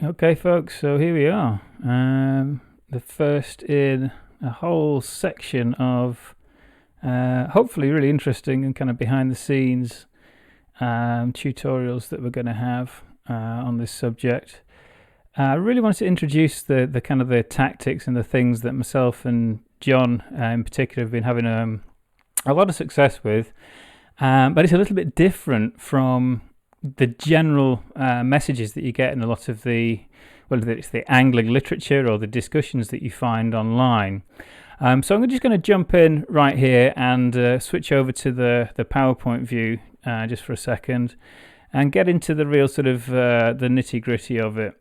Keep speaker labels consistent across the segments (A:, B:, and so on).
A: Okay, folks, so here we are. The first in a whole section of hopefully really interesting and kind of behind the scenes tutorials that we're going to have on this subject. I really wanted to introduce the kind of the tactics and the things that myself and John in particular have been having a lot of success with, but it's a little bit different from the general messages that you get in a lot of whether it's the angling literature or the discussions that you find online. So I'm just going to jump in right here and switch over to the PowerPoint view just for a second and get into the real sort of the nitty gritty of it.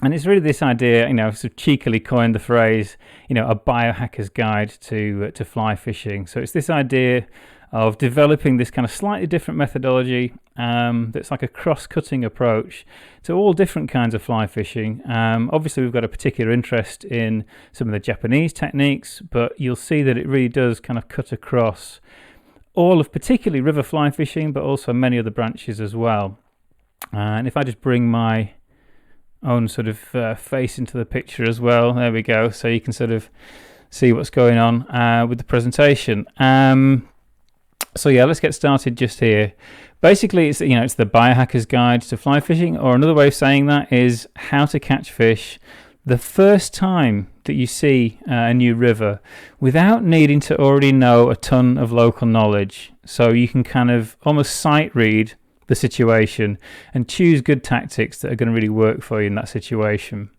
A: And it's really this idea, sort of cheekily coined the phrase, a biohacker's guide to fly fishing. So it's this idea of developing this kind of slightly different methodology that's like a cross-cutting approach to all different kinds of fly fishing. Obviously, we've got a particular interest in some of the Japanese techniques, but you'll see that it really does kind of cut across all of particularly river fly fishing, but also many other branches as well. And if I just bring my own sort of face into the picture as well, there we go, so you can sort of see what's going on with the presentation. So yeah, let's get started just here. Basically, it's the Biohacker's Guide to Fly Fishing, or another way of saying that is how to catch fish the first time that you see a new river without needing to already know a ton of local knowledge. So you can kind of almost sight read the situation and choose good tactics that are going to really work for you in that situation.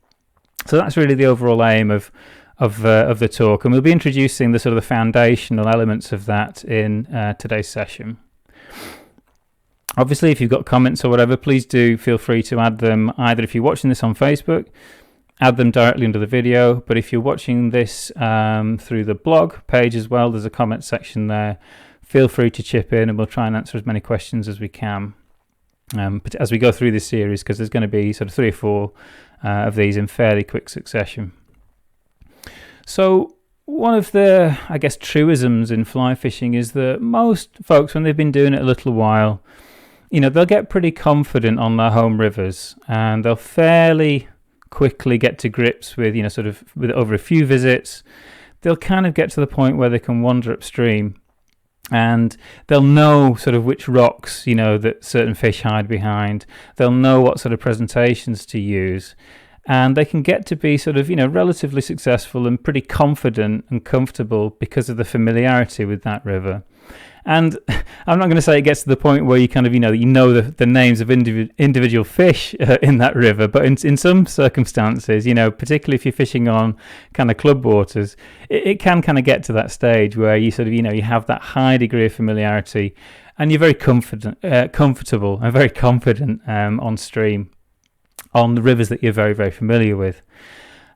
A: So that's really the overall aim of the talk, and we'll be introducing the sort of the foundational elements of that in today's session. Obviously, if you've got comments or whatever, please do feel free to add them, either if you're watching this on Facebook, add them directly under the video, but if you're watching this through the blog page as well, there's a comment section there. Feel free to chip in and we'll try and answer as many questions as we can as we go through this series, because there's going to be sort of 3 or 4 of these in fairly quick succession. So one of the, I guess, truisms in fly fishing is that most folks, when they've been doing it a little while, they'll get pretty confident on their home rivers and they'll fairly quickly get to grips with, with over a few visits, they'll kind of get to the point where they can wander upstream and they'll know sort of which rocks, that certain fish hide behind. They'll know what sort of presentations to use. And they can get to be sort of, relatively successful and pretty confident and comfortable because of the familiarity with that river. And I'm not going to say it gets to the point where you kind of, the names of individual fish in that river, but in some circumstances, particularly if you're fishing on kind of club waters, it can kind of get to that stage where you sort of, you have that high degree of familiarity and you're very comfortable and very confident on stream, on the rivers that you're very, very familiar with.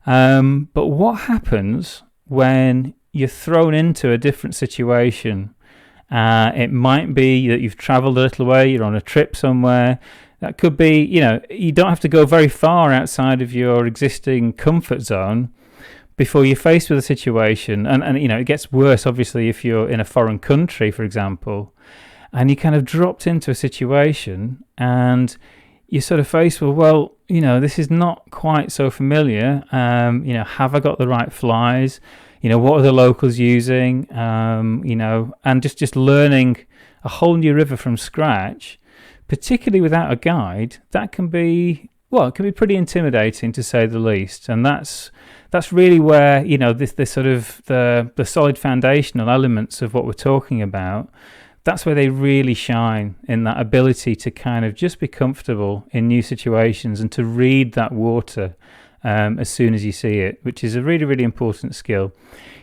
A: But what happens when you're thrown into a different situation? It might be that you've traveled a little way, you're on a trip somewhere. That could be, you don't have to go very far outside of your existing comfort zone before you're faced with a situation. And it gets worse, obviously, if you're in a foreign country, for example, and you kind of dropped into a situation and you're sort of faced with, well, this is not quite so familiar. Have I got the right flies? What are the locals using? And just learning a whole new river from scratch, particularly without a guide, that can be, it can be pretty intimidating to say the least. And that's really where, this sort of the solid foundational elements of what we're talking about, that's where they really shine, in that ability to kind of just be comfortable in new situations and to read that water as soon as you see it, which is a really, really important skill.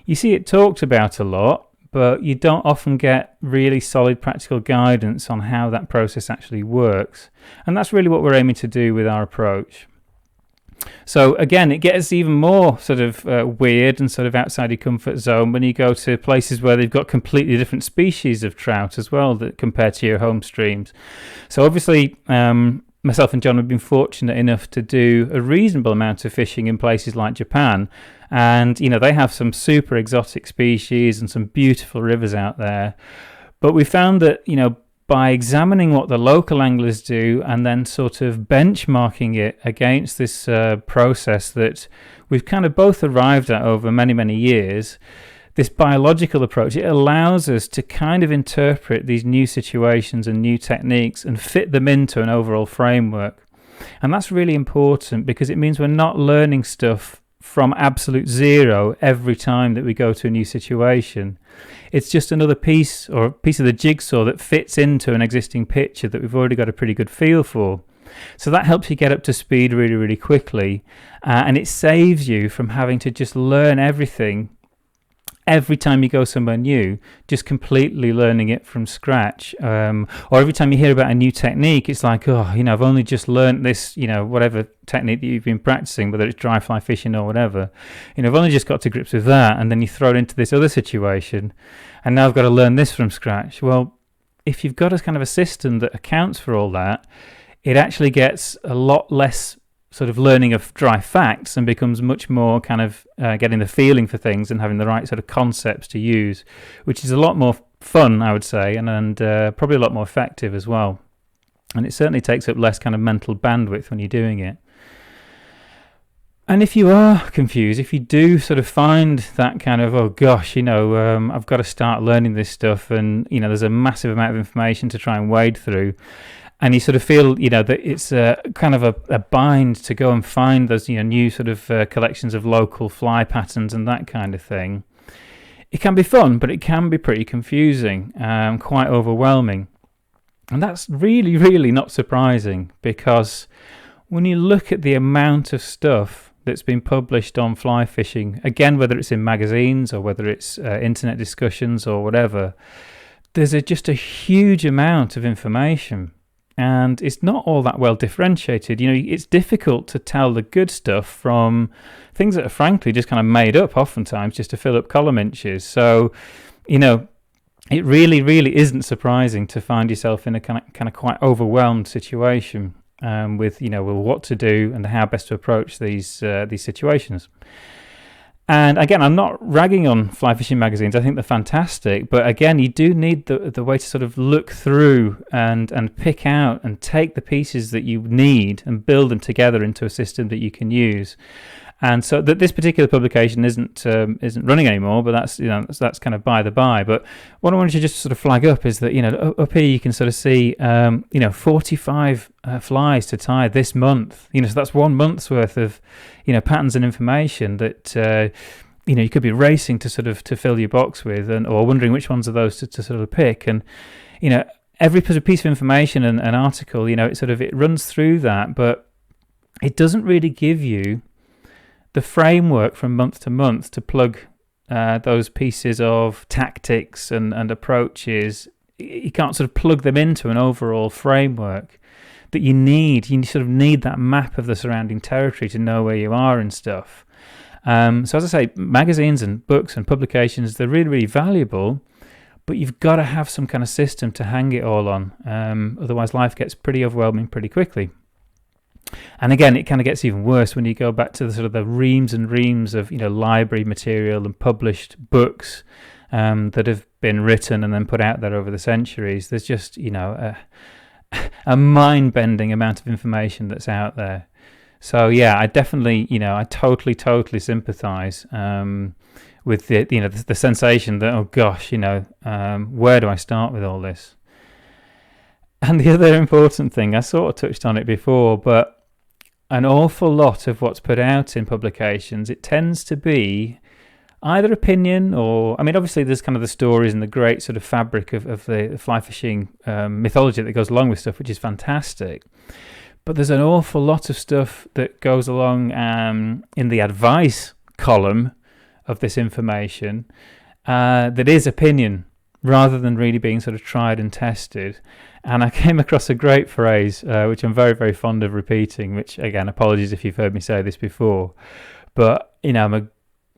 A: You see it talked about a lot, but you don't often get really solid practical guidance on how that process actually works. And that's really what we're aiming to do with our approach. So again, it gets even more sort of weird and sort of outside your comfort zone when you go to places where they've got completely different species of trout as well that compared to your home streams. So obviously, myself and John have been fortunate enough to do a reasonable amount of fishing in places like Japan, and they have some super exotic species and some beautiful rivers out there. But we found that by examining what the local anglers do and then sort of benchmarking it against this process that we've kind of both arrived at over many, many years, this biological approach, it allows us to kind of interpret these new situations and new techniques and fit them into an overall framework. And that's really important because it means we're not learning stuff from absolute zero every time that we go to a new situation. It's just another piece or a piece of the jigsaw that fits into an existing picture that we've already got a pretty good feel for. So that helps you get up to speed really, really quickly, and it saves you from having to just learn everything every time you go somewhere new, just completely learning it from scratch. Or every time you hear about a new technique, it's like, oh, I've only just learned this, whatever technique that you've been practicing, whether it's dry fly fishing or whatever. I've only just got to grips with that, and then you throw it into this other situation, and now I've got to learn this from scratch. Well, if you've got a kind of a system that accounts for all that, it actually gets a lot less sort of learning of dry facts and becomes much more kind of getting the feeling for things and having the right sort of concepts to use, which is a lot more fun, I would say, and probably a lot more effective as well. And it certainly takes up less kind of mental bandwidth when you're doing it. And if you are confused, if you do sort of find that kind of, oh gosh, I've got to start learning this stuff, and there's a massive amount of information to try and wade through, and you sort of feel, that it's kind of a bind to go and find those, new sort of collections of local fly patterns and that kind of thing. It can be fun, but it can be pretty confusing, quite overwhelming. And that's really, really not surprising, because when you look at the amount of stuff that's been published on fly fishing, again, whether it's in magazines or whether it's internet discussions or whatever, there's just a huge amount of information. And it's not all that well differentiated. It's difficult to tell the good stuff from things that are frankly just kind of made up oftentimes just to fill up column inches. So, it really, really isn't surprising to find yourself in a kind of quite overwhelmed situation with what to do and how best to approach these situations. And again, I'm not ragging on fly fishing magazines. I think they're fantastic. But again, you do need the way to sort of look through and pick out and take the pieces that you need and build them together into a system that you can use. And so that this particular publication isn't running anymore, but that's kind of by the by. But what I wanted to just sort of flag up is that up here you can sort of see 45 flies to tie this month. So that's 1 month's worth of patterns and information that you could be racing to fill your box with, or wondering which ones of those to sort of pick. And every piece of information and article, it runs through that, but it doesn't really give you the framework from month to month to plug those pieces of tactics and approaches. You can't sort of plug them into an overall framework that you need. You sort of need that map of the surrounding territory to know where you are and stuff. So as I say, magazines and books and publications, they're really, really valuable, but you've got to have some kind of system to hang it all on. Otherwise life gets pretty overwhelming pretty quickly. And again, it kind of gets even worse when you go back to the sort of the reams and reams of library material and published books that have been written and then put out there over the centuries. There's just a mind-bending amount of information that's out there. So yeah, I definitely I totally sympathise with the sensation that, oh gosh, where do I start with all this? And the other important thing, I sort of touched on it before, but an awful lot of what's put out in publications, it tends to be either opinion or, obviously there's kind of the stories and the great sort of fabric of the fly fishing mythology that goes along with stuff, which is fantastic. But there's an awful lot of stuff that goes along in the advice column of this information that is opinion rather than really being sort of tried and tested. And I came across a great phrase, which I'm very, very fond of repeating, which, again, apologies if you've heard me say this before. But, I'm a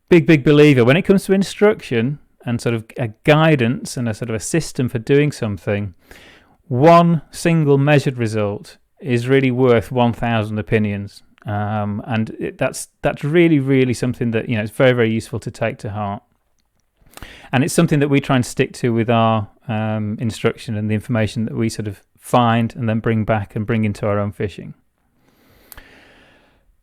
A: big believer when it comes to instruction and sort of a guidance and a sort of a system for doing something, one single measured result is really worth 1,000 opinions. That's really, really something that, it's very, very useful to take to heart. And it's something that we try and stick to with our instruction and the information that we sort of find and then bring back and bring into our own fishing.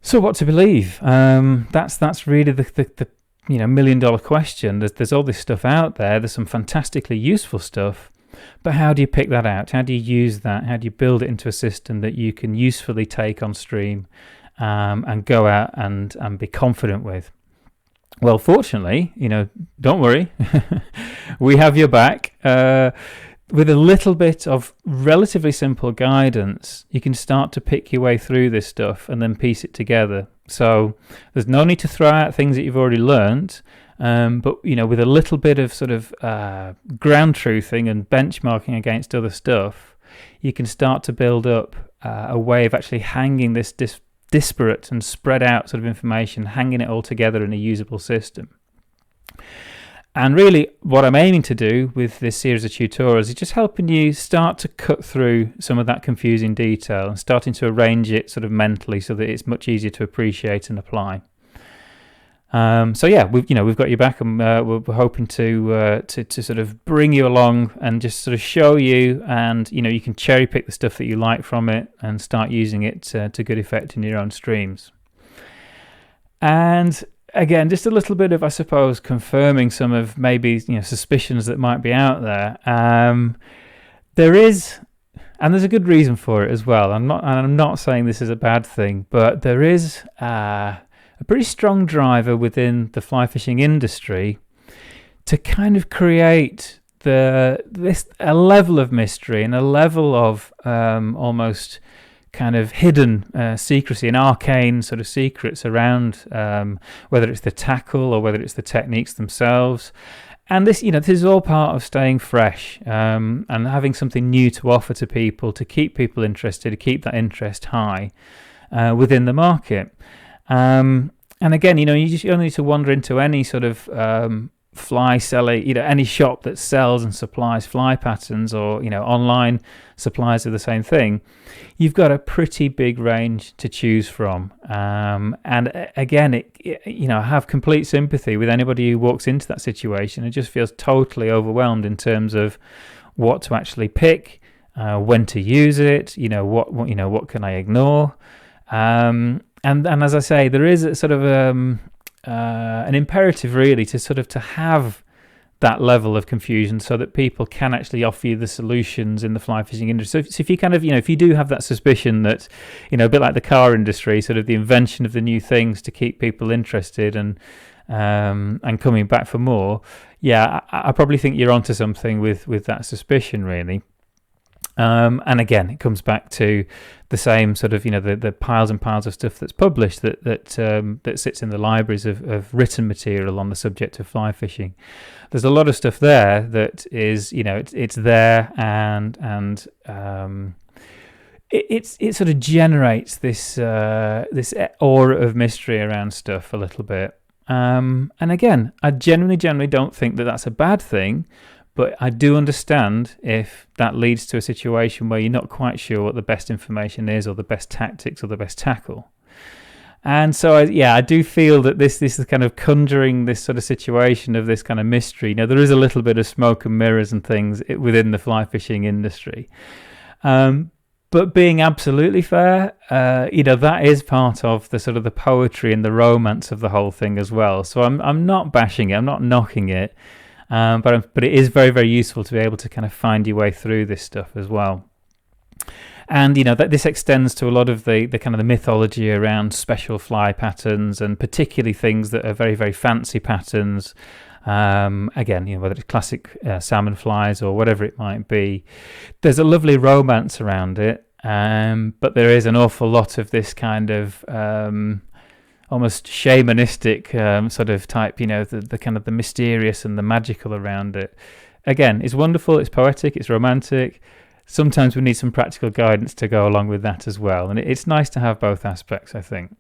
A: So what to believe? That's really the $1,000,000 question. There's all this stuff out there. There's some fantastically useful stuff, but how do you pick that out? How do you use that? How do you build it into a system that you can usefully take on stream and go out and be confident with? Well, fortunately, don't worry, we have your back. With a little bit of relatively simple guidance, you can start to pick your way through this stuff and then piece it together. So there's no need to throw out things that you've already learned, but with a little bit of sort of ground truthing and benchmarking against other stuff, you can start to build up a way of actually hanging this disparate and spread out sort of information, hanging it all together in a usable system. And really what I'm aiming to do with this series of tutorials is just helping you start to cut through some of that confusing detail and starting to arrange it sort of mentally so that it's much easier to appreciate and apply. So yeah, we've got your back, and we're hoping to sort of bring you along and just sort of show you, and you can cherry pick the stuff that you like from it and start using it to good effect in your own streams. And again, just a little bit of, I suppose, confirming some of maybe suspicions that might be out there. There is, and there's a good reason for it as well. I'm not saying this is a bad thing, but there is a pretty strong driver within the fly fishing industry to kind of create a level of mystery and a level of almost kind of hidden secrecy and arcane sort of secrets around whether it's the tackle or whether it's the techniques themselves. And this is all part of staying fresh and having something new to offer to people, to keep people interested, to keep that interest high within the market. And again, you only need to wander into any sort of fly seller, any shop that sells and supplies fly patterns, or online suppliers of the same thing. You've got a pretty big range to choose from, and again, I have complete sympathy with anybody who walks into that situation and just feels totally overwhelmed in terms of what to actually pick, when to use it, what can I ignore, and as I say, there is a sort of an imperative really to have that level of confusion so that people can actually offer you the solutions in the fly fishing industry. So if you kind of, if you do have that suspicion that, a bit like the car industry, sort of the invention of the new things to keep people interested and coming back for more, yeah, I probably think you're onto something with that suspicion really. And again, it comes back to the same sort of, the piles and piles of stuff that's published that sits in the libraries of written material on the subject of fly fishing. There's a lot of stuff there that is, it's there, and it sort of generates this aura of mystery around stuff a little bit. And again, I generally don't think that that's a bad thing. But I do understand if that leads to a situation where you're not quite sure what the best information is, or the best tactics, or the best tackle. And so, I do feel that this is kind of conjuring this sort of situation of this kind of mystery. There is a little bit of smoke and mirrors and things within the fly fishing industry. But being absolutely fair, that is part of the sort of the poetry and the romance of the whole thing as well. So I'm not bashing it, I'm not knocking it. But it is very, very useful to be able to kind of find your way through this stuff as well. And that this extends to a lot of the kind of the mythology around special fly patterns, and particularly things that are very, very fancy patterns. Again, whether it's classic salmon flies or whatever it might be, there's a lovely romance around it. But there is an awful lot of this kind of almost shamanistic sort of type, the kind of the mysterious and the magical around it. Again, it's wonderful, it's poetic, it's romantic. Sometimes we need some practical guidance to go along with that as well. And it's nice to have both aspects, I think.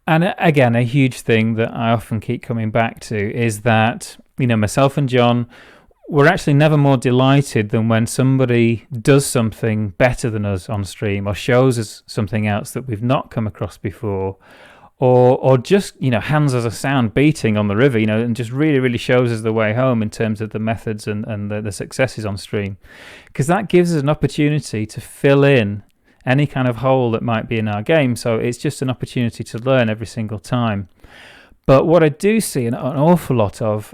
A: And again, a huge thing that I often keep coming back to is that, myself and John, we're actually never more delighted than when somebody does something better than us on stream, or shows us something else that we've not come across before, or just, hands as a sound beating on the river, and just really, really shows us the way home in terms of the methods and the successes on stream. Because that gives us an opportunity to fill in any kind of hole that might be in our game. So it's just an opportunity to learn every single time. But what I do see an awful lot of,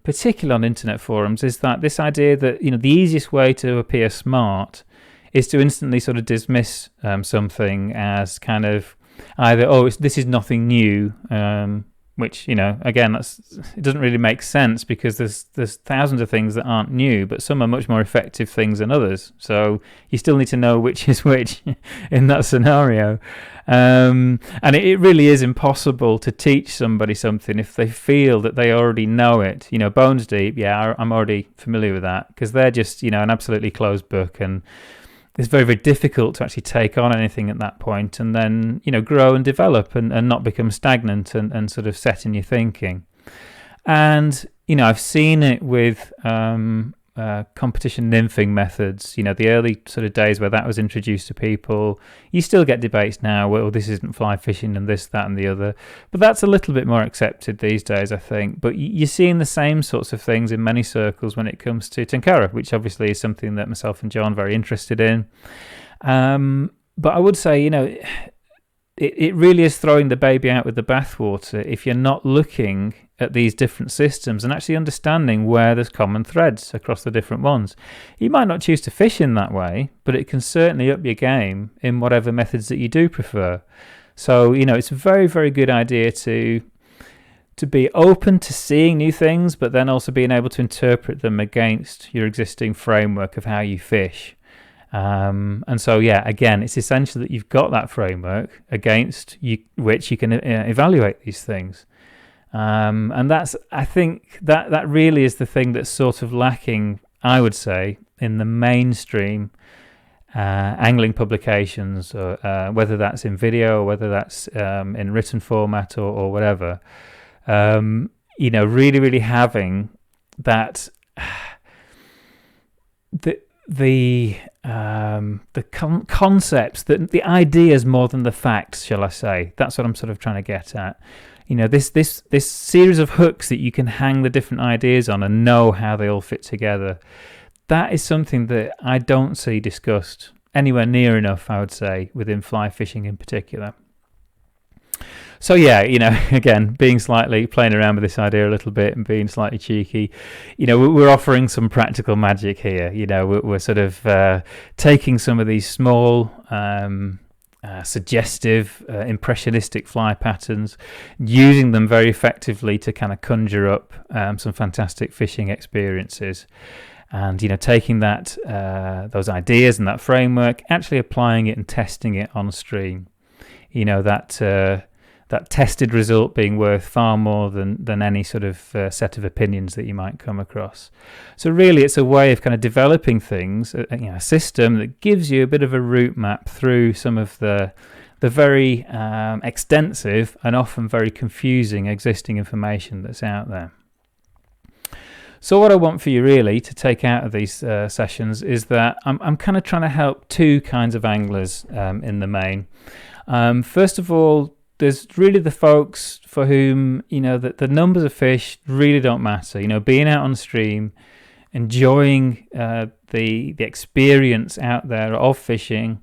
A: particularly on internet forums, is that this idea that, the easiest way to appear smart is to instantly sort of dismiss something as kind of either, this is nothing new, which, again, it doesn't really make sense, because there's thousands of things that aren't new, but some are much more effective things than others. So you still need to know which is which in that scenario. And it really is impossible to teach somebody something if they feel that they already know it. Bones deep, I'm already familiar with that, because they're just, an absolutely closed book, and it's very, very difficult to actually take on anything at that point, and then, grow and develop and not become stagnant and sort of set in your thinking. And, I've seen it with competition nymphing methods, the early sort of days where that was introduced to people. You still get debates now, well, this isn't fly fishing and this, that and the other, but that's a little bit more accepted these days, I think. But you're seeing the same sorts of things in many circles when it comes to Tenkara, which obviously is something that myself and John are very interested in. But I would say, it really is throwing the baby out with the bathwater if you're not looking at these different systems and actually understanding where there's common threads across the different ones. You might not choose to fish in that way, but it can certainly up your game in whatever methods that you do prefer. So, it's a very, very good idea to be open to seeing new things, but then also being able to interpret them against your existing framework of how you fish. And so, again, it's essential that you've got that framework against which you can evaluate these things. And I think that really is the thing that's sort of lacking, I would say, in the mainstream angling publications, whether that's in video or whether that's in written format or whatever. Really, really having that the concepts, the ideas more than the facts, shall I say? That's what I'm sort of trying to get at. This series of hooks that you can hang the different ideas on and know how they all fit together. That is something that I don't see discussed anywhere near enough, I would say, within fly fishing in particular. So again, playing around with this idea a little bit and being slightly cheeky, we're offering some practical magic here. We're sort of taking some of these small, suggestive, impressionistic fly patterns, using them very effectively to kind of conjure up some fantastic fishing experiences. And, taking that those ideas and that framework, actually applying it and testing it on stream. That tested result being worth far more than any sort of set of opinions that you might come across. So really, it's a way of kind of developing things, a system that gives you a bit of a route map through some of the very extensive and often very confusing existing information that's out there. So what I want for you really to take out of these sessions is that I'm kind of trying to help two kinds of anglers in the main. First of all, there's really the folks for whom, the numbers of fish really don't matter. Being out on the stream, enjoying the experience out there of fishing,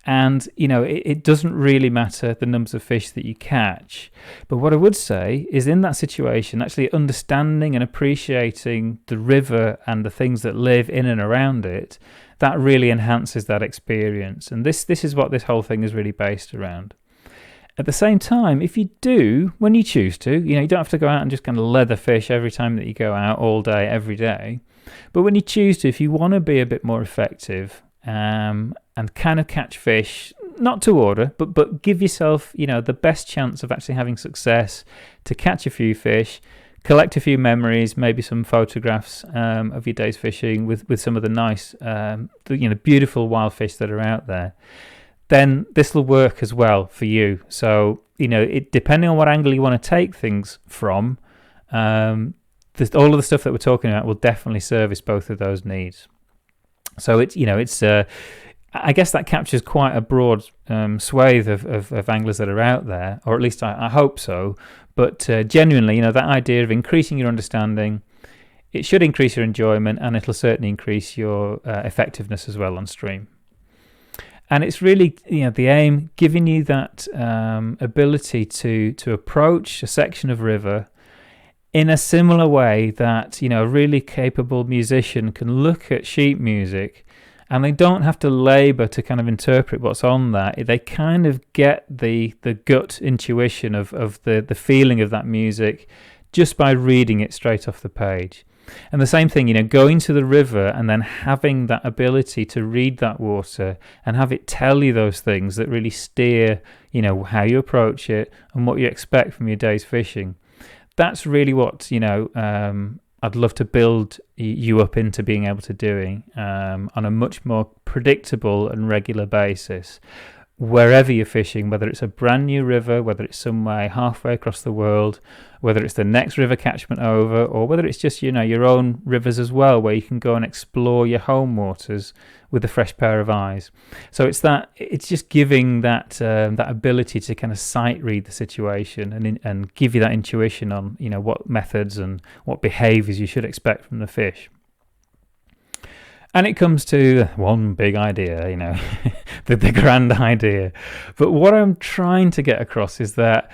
A: and, it doesn't really matter the numbers of fish that you catch. But what I would say is in that situation, actually understanding and appreciating the river and the things that live in and around it, that really enhances that experience. And this is what this whole thing is really based around. At the same time, if you do, when you choose to, you don't have to go out and just kind of leather fish every time that you go out all day, every day. But when you choose to, if you want to be a bit more effective and kind of catch fish, not to order, but give yourself, the best chance of actually having success to catch a few fish, collect a few memories, maybe some photographs of your day's fishing with some of the nice, beautiful wild fish that are out there, then this will work as well for you. So, depending on what angle you want to take things from, all of the stuff that we're talking about will definitely service both of those needs. So I guess that captures quite a broad swathe of anglers that are out there, or at least I hope so. But genuinely, that idea of increasing your understanding, it should increase your enjoyment, and it'll certainly increase your effectiveness as well on stream. And it's really, the aim, giving you that ability to approach a section of river in a similar way that, a really capable musician can look at sheet music, and they don't have to labour to kind of interpret what's on that. They kind of get the gut intuition of the feeling of that music just by reading it straight off the page. And the same thing, going to the river and then having that ability to read that water and have it tell you those things that really steer, how you approach it and what you expect from your day's fishing. That's really what, I'd love to build you up into being able to doing on a much more predictable and regular basis. Wherever you're fishing, whether it's a brand new river, whether it's somewhere halfway across the world, whether it's the next river catchment over, or whether it's just, your own rivers as well, where you can go and explore your home waters with a fresh pair of eyes. So it's just giving that ability to kind of sight read the situation and give you that intuition on, what methods and what behaviours you should expect from the fish. And it comes to one big idea, the grand idea. But what I'm trying to get across is that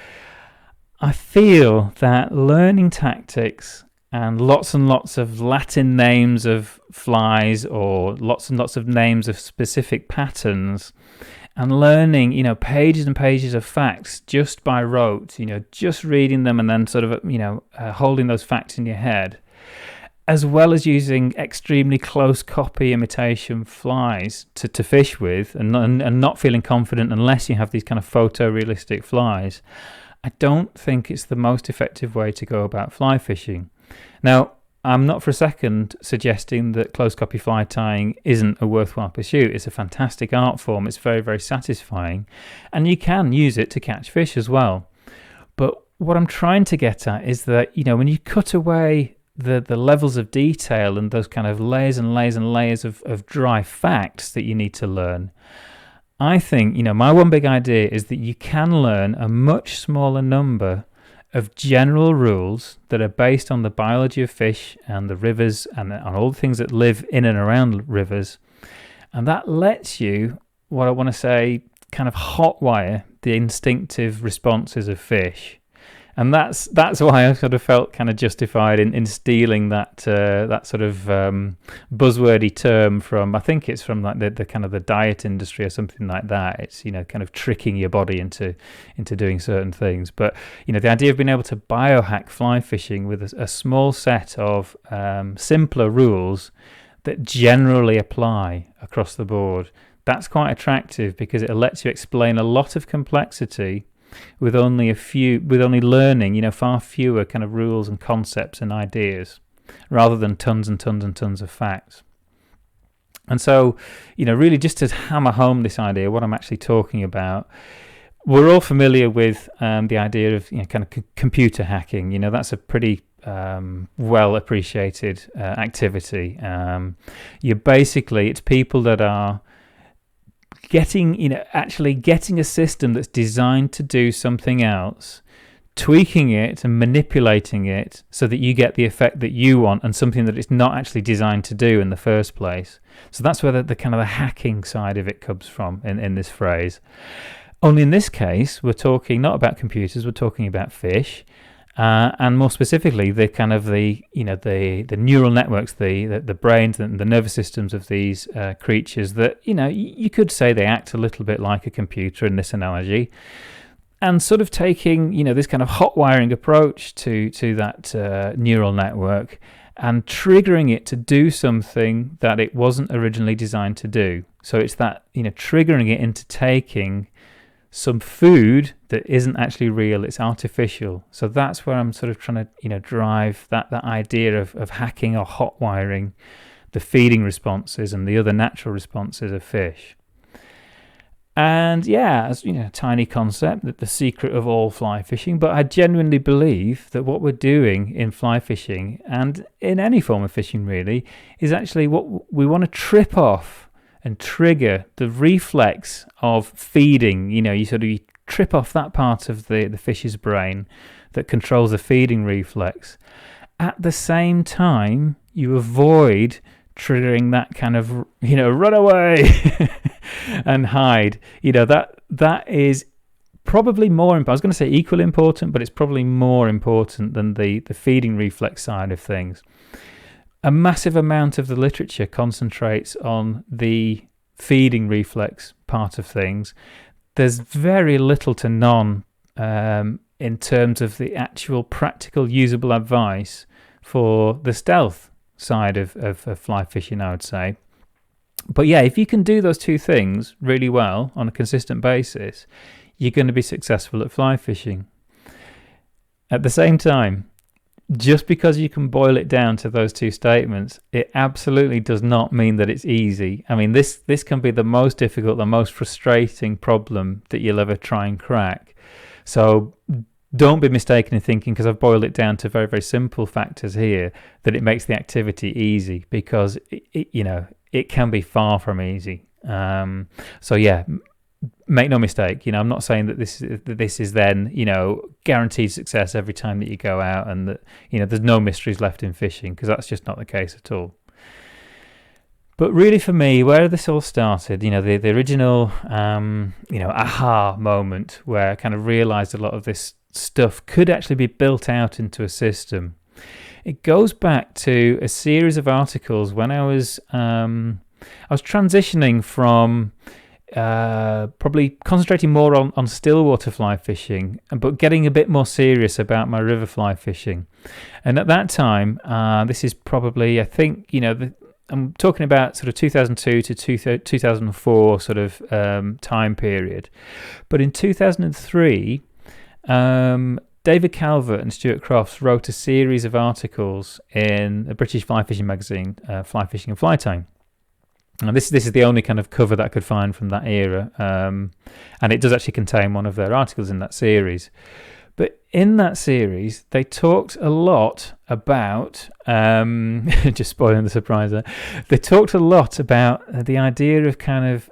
A: I feel that learning tactics and lots of Latin names of flies or lots and lots of names of specific patterns and learning, pages and pages of facts just by rote, just reading them and then sort of, holding those facts in your head, as well as using extremely close copy imitation flies to fish with and not feeling confident unless you have these kind of photorealistic flies, I don't think it's the most effective way to go about fly fishing. Now, I'm not for a second suggesting that close copy fly tying isn't a worthwhile pursuit. It's a fantastic art form. It's very, very satisfying. And you can use it to catch fish as well. But what I'm trying to get at is that, when you cut away the levels of detail and those kind of layers and layers and layers of dry facts that you need to learn, I think, my one big idea is that you can learn a much smaller number of general rules that are based on the biology of fish and the rivers and on all the things that live in and around rivers. And that lets you, what I want to say, kind of hotwire the instinctive responses of fish. And that's why I sort of felt kind of justified in stealing that sort of buzzwordy term from, I think it's from like the kind of the diet industry or something like that. It's, kind of tricking your body into doing certain things. But, the idea of being able to biohack fly fishing with a small set of simpler rules that generally apply across the board, that's quite attractive because it lets you explain a lot of complexity with only learning, far fewer kind of rules and concepts and ideas, rather than tons and tons and tons of facts. And so, really just to hammer home this idea, what I'm actually talking about, we're all familiar with the idea of kind of computer hacking. That's a pretty well appreciated activity. It's people that are getting a system that's designed to do something else, tweaking it and manipulating it so that you get the effect that you want and something that it's not actually designed to do in the first place. So that's where the kind of the hacking side of it comes from in this phrase. Only in this case, we're talking not about computers, we're talking about fish. And more specifically, the kind of the neural networks, the brains and the nervous systems of these creatures that, you could say they act a little bit like a computer in this analogy, and sort of taking, this kind of hot wiring approach to that neural network and triggering it to do something that it wasn't originally designed to do. So it's that, triggering it into taking some food that isn't actually real, it's artificial. So that's where I'm sort of trying to, drive that idea of hacking or hot wiring the feeding responses and the other natural responses of fish. And as tiny concept, that the secret of all fly fishing, but I genuinely believe that what we're doing in fly fishing and in any form of fishing really is actually what we want to trip off and trigger the reflex of feeding. You trip off that part of the fish's brain that controls the feeding reflex. At the same time, you avoid triggering that kind of, run away and hide. That is probably more important. I was going to say equally important, but it's probably more important than the feeding reflex side of things. A massive amount of the literature concentrates on the feeding reflex part of things. There's very little to none in terms of the actual practical usable advice for the stealth side of fly fishing, I would say. But yeah, if you can do those two things really well on a consistent basis, you're going to be successful at fly fishing. At the same time, just because you can boil it down to those two statements, it absolutely does not mean that it's easy. I mean, this can be the most difficult, the most frustrating problem that you'll ever try and crack. So don't be mistaken in thinking, because I've boiled it down to very, very simple factors here, that it makes the activity easy, because it can be far from easy. So yeah, make no mistake. I'm not saying that this is then guaranteed success every time that you go out, and that there's no mysteries left in fishing, because that's just not the case at all. But really, for me, where this all started, the original aha moment, where I kind of realized a lot of this stuff could actually be built out into a system. It goes back to a series of articles when I was transitioning from probably concentrating more on stillwater fly fishing, but getting a bit more serious about my river fly fishing. And at that time, this is probably, I think, I'm talking about sort of 2002 to 2004 sort of time period. But in 2003, David Calvert and Stuart Crofts wrote a series of articles in a British fly fishing magazine, Fly Fishing and Fly Tying. And this is the only kind of cover that I could find from that era, and it does actually contain one of their articles in that series. But in that series, they talked a lot about, just spoiling the surprise there, they talked a lot about the idea of kind of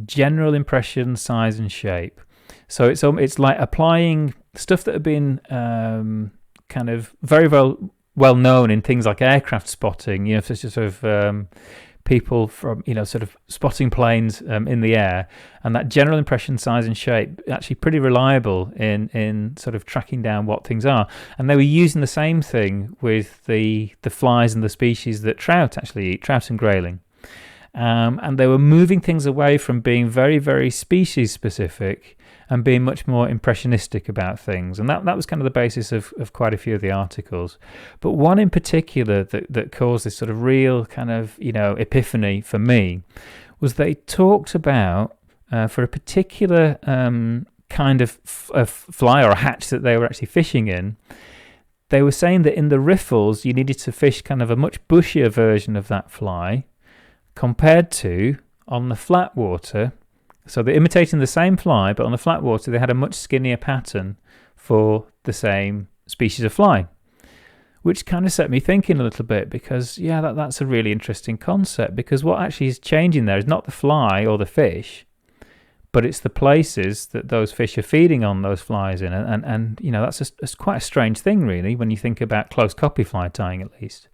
A: general impression, size and shape. So it's like applying stuff that have been kind of very well known in things like aircraft spotting, such as sort of people from sort of spotting planes in the air, and that general impression, size and shape actually pretty reliable in sort of tracking down what things are. And they were using the same thing with the flies and the species that trout actually eat, trout and grayling. And they were moving things away from being very, very species specific and being much more impressionistic about things. And that was kind of the basis of quite a few of the articles. But one in particular that caused this sort of real kind of, epiphany for me was they talked about, for a particular kind of fly or a hatch that they were actually fishing in, they were saying that in the riffles, you needed to fish kind of a much bushier version of that fly compared to on the flat water. So they're imitating the same fly, but on the flat water, they had a much skinnier pattern for the same species of fly, which kind of set me thinking a little bit, because, that's a really interesting concept, because what actually is changing there is not the fly or the fish, but it's the places that those fish are feeding on those flies in. And that's quite a strange thing, really, when you think about close copy fly tying, at least.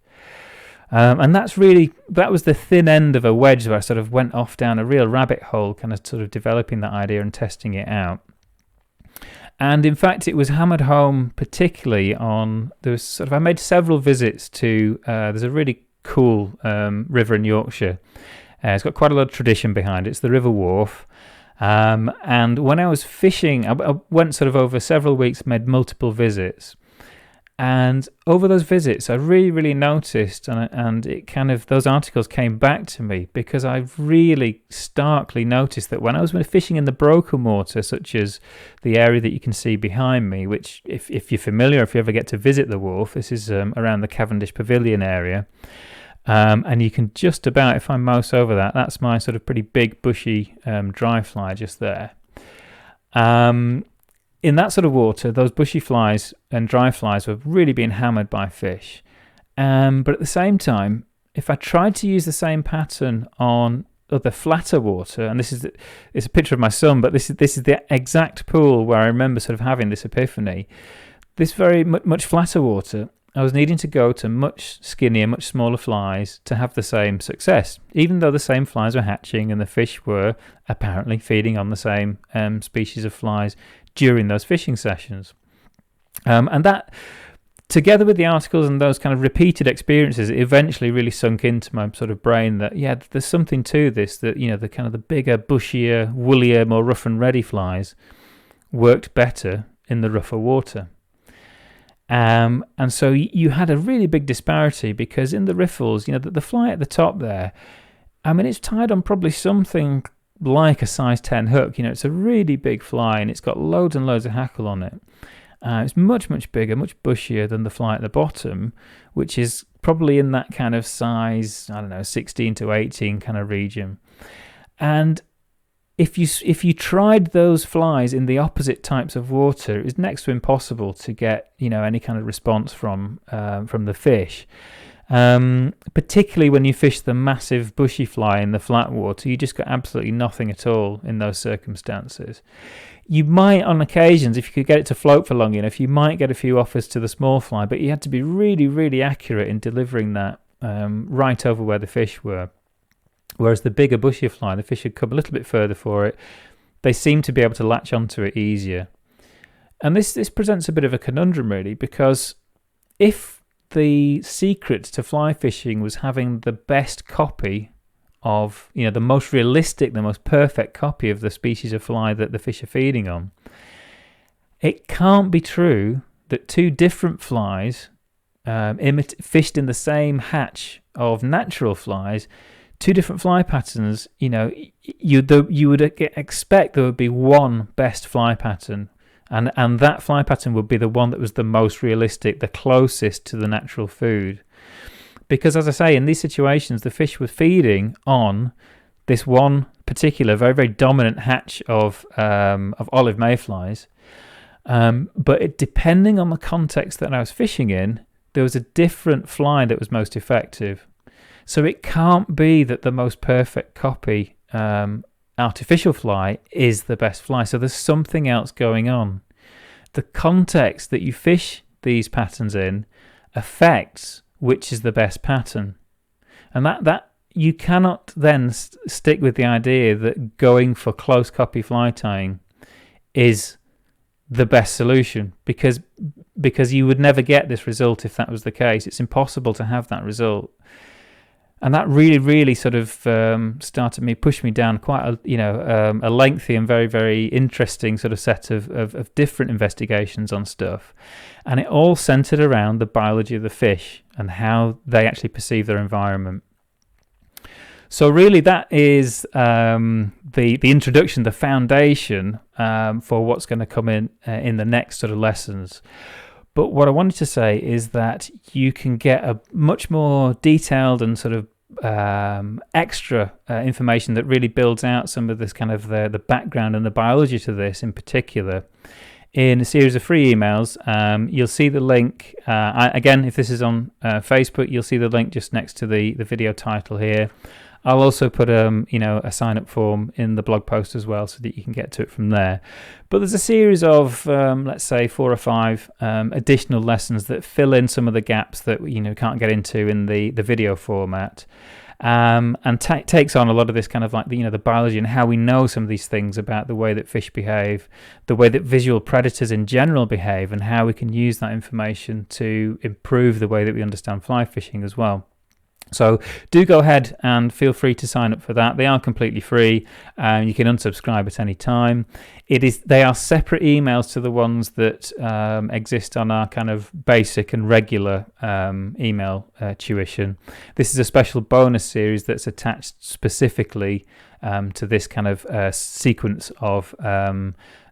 A: And that was the thin end of a wedge where I sort of went off down a real rabbit hole, kind of sort of developing that idea and testing it out. And in fact, it was hammered home particularly I made several visits to, there's a really cool river in Yorkshire. It's got quite a lot of tradition behind it. It's the River Wharfe. And when I was fishing, I went sort of over several weeks, made multiple visits. And over those visits, I really, really noticed, and it kind of, those articles came back to me, because I really starkly noticed that when I was fishing in the broken water, such as the area that you can see behind me, which if you're familiar, if you ever get to visit the wharf, this is around the Cavendish Pavilion area. And you can just about, if I mouse over that's my sort of pretty big bushy dry fly just there. In that sort of water, those bushy flies and dry flies were really being hammered by fish. But at the same time, if I tried to use the same pattern on other flatter water, and it's a picture of my son, but this is the exact pool where I remember sort of having this epiphany. This very much flatter water, I was needing to go to much skinnier, much smaller flies to have the same success, even though the same flies were hatching and the fish were apparently feeding on the same species of flies during those fishing sessions. And that, together with the articles and those kind of repeated experiences, it eventually really sunk into my sort of brain that, yeah, there's something to this, that, you know, the kind of the bigger, bushier, woollier, more rough and ready flies worked better in the rougher water. And so you had a really big disparity, because in the riffles, you know, the fly at the top there, I mean, it's tied on probably something like a size 10 hook. You know, it's a really big fly and it's got loads and loads of hackle on it. It's much, much bigger, much bushier than the fly at the bottom, which is probably in that kind of size, I don't know, 16 to 18 kind of region. And if you tried those flies in the opposite types of water, it was next to impossible to get, you know, any kind of response from the fish. Particularly when you fish the massive bushy fly in the flat water, you just got absolutely nothing at all in those circumstances. You might, on occasions, if you could get it to float for long enough, you might get a few offers to the small fly, but you had to be really, really accurate in delivering that right over where the fish were. Whereas the bigger, bushier fly, the fish had come a little bit further for it. They seem to be able to latch onto it easier. And this presents a bit of a conundrum, really, because if the secret to fly fishing was having the best copy of, you know, the most realistic, the most perfect copy of the species of fly that the fish are feeding on, it can't be true that two different flies fished in the same hatch of natural flies, two different fly patterns, you know, you would expect there would be one best fly pattern, and that fly pattern would be the one that was the most realistic, the closest to the natural food. Because, as I say, in these situations, the fish were feeding on this one particular, very, very dominant hatch of olive mayflies. But depending on the context that I was fishing in, there was a different fly that was most effective. So it can't be that the most perfect copy artificial fly is the best fly. So there's something else going on. The context that you fish these patterns in affects which is the best pattern. And that you cannot then stick with the idea that going for close copy fly tying is the best solution, because you would never get this result if that was the case. It's impossible to have that result. And that really, really sort of pushed me down quite a lengthy and very, very interesting sort of set of different investigations on stuff. And it all centered around the biology of the fish and how they actually perceive their environment. So really that is the introduction, the foundation for what's going to come in the next sort of lessons. But what I wanted to say is that you can get a much more detailed and sort of extra information that really builds out some of this kind of the background and the biology to this in particular in a series of free emails. You'll see the link, again, if this is on Facebook, you'll see the link just next to the video title here. I'll also put a sign-up form in the blog post as well, so that you can get to it from there. But there's a series of, let's say, 4 or 5 additional lessons that fill in some of the gaps that can't get into in the video format, and takes on a lot of this kind of like the biology and how we know some of these things about the way that fish behave, the way that visual predators in general behave, and how we can use that information to improve the way that we understand fly fishing as well. So do go ahead and feel free to sign up for that. They are completely free, and you can unsubscribe at any time. They are separate emails to the ones that exist on our kind of basic and regular email tuition. This is a special bonus series that's attached specifically to this kind of sequence of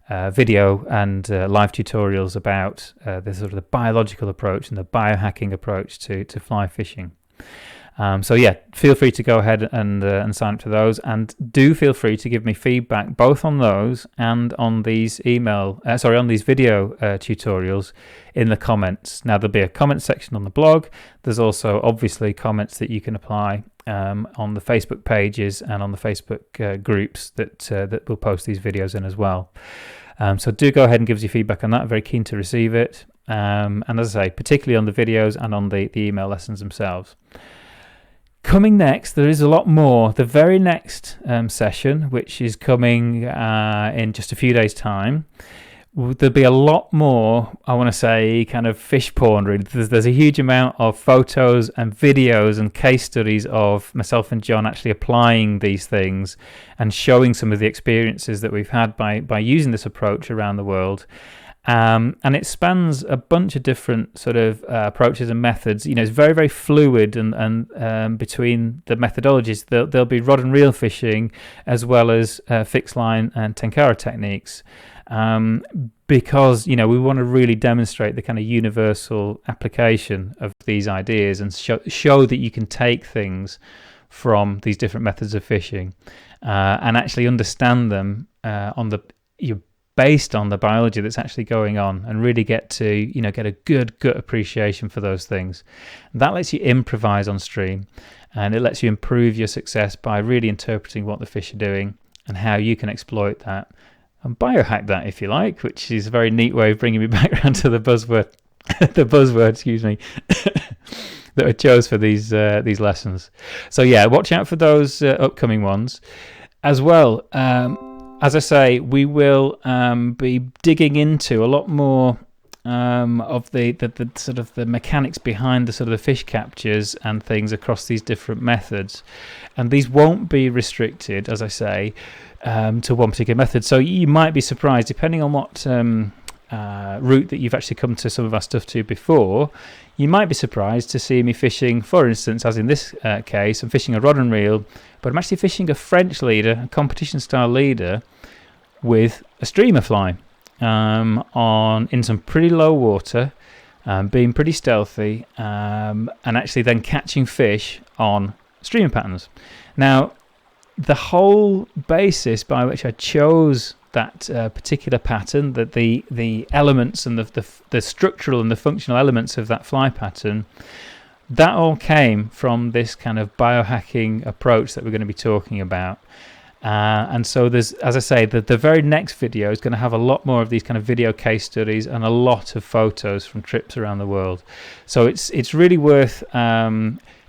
A: video and live tutorials about the sort of the biological approach and the biohacking approach to fly fishing. So yeah, feel free to go ahead and sign up to those, and do feel free to give me feedback both on those and on these on these video tutorials in the comments. Now there'll be a comment section on the blog. There's also obviously comments that you can apply on the Facebook pages and on the Facebook groups that will post these videos in as well. So do go ahead and give us your feedback on that. I'm very keen to receive it. And as I say, particularly on the videos and on the email lessons themselves. Coming next, there is a lot more. The very next session, which is coming in just a few days' time, there'll be a lot more, I want to say, kind of fish porn. Really. There's a huge amount of photos and videos and case studies of myself and John actually applying these things and showing some of the experiences that we've had by using this approach around the world. And it spans a bunch of different sort of approaches and methods. You know, it's very, very fluid, and between the methodologies, there'll be rod and reel fishing as well as fixed line and tenkara techniques. Because, you know, we want to really demonstrate the kind of universal application of these ideas and show that you can take things from these different methods of fishing and actually understand them based on the biology that's actually going on, and really get a good gut appreciation for those things. And that lets you improvise on stream, and it lets you improve your success by really interpreting what the fish are doing and how you can exploit that and biohack that, if you like, which is a very neat way of bringing me back around to the buzzword, that I chose for these lessons. So yeah, watch out for those upcoming ones as well. As I say, we will be digging into a lot more of the sort of the mechanics behind the sort of the fish captures and things across these different methods, and these won't be restricted, as I say, to one particular method. So you might be surprised, depending on what route that you've actually come to some of our stuff to before. You might be surprised to see me fishing, for instance, as in this case, I'm fishing a rod and reel, but I'm actually fishing a French leader, a competition style leader, with a streamer fly in some pretty low water, being pretty stealthy, and actually then catching fish on streamer patterns. Now, the whole basis by which I chose that particular pattern, that the elements and the structural and the functional elements of that fly pattern, that all came from this kind of biohacking approach that we're going to be talking about. And so there's, as I say, the very next video is going to have a lot more of these kind of video case studies and a lot of photos from trips around the world. So it's really worth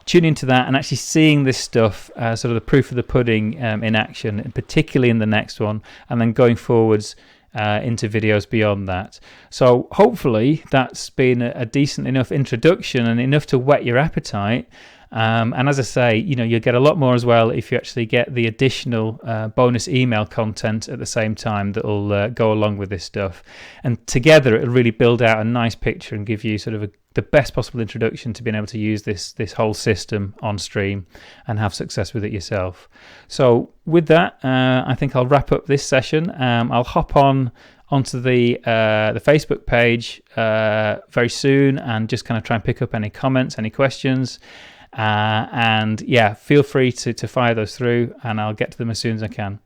A: tuning into that and actually seeing this stuff, sort of the proof of the pudding in action, and particularly in the next one, and then going forwards into videos beyond that. So hopefully that's been a decent enough introduction and enough to whet your appetite. And as I say, you'll get a lot more as well if you actually get the additional bonus email content at the same time that will go along with this stuff. And together it'll really build out a nice picture and give you sort of the best possible introduction to being able to use this whole system on stream and have success with it yourself. So with that, I think I'll wrap up this session. I'll hop onto the Facebook page very soon and just kind of try and pick up any comments, any questions. And yeah, feel free to fire those through, and I'll get to them as soon as I can.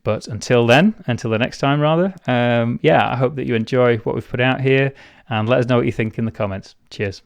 A: But until the next time rather, I hope that you enjoy what we've put out here, and let us know what you think in the comments. Cheers.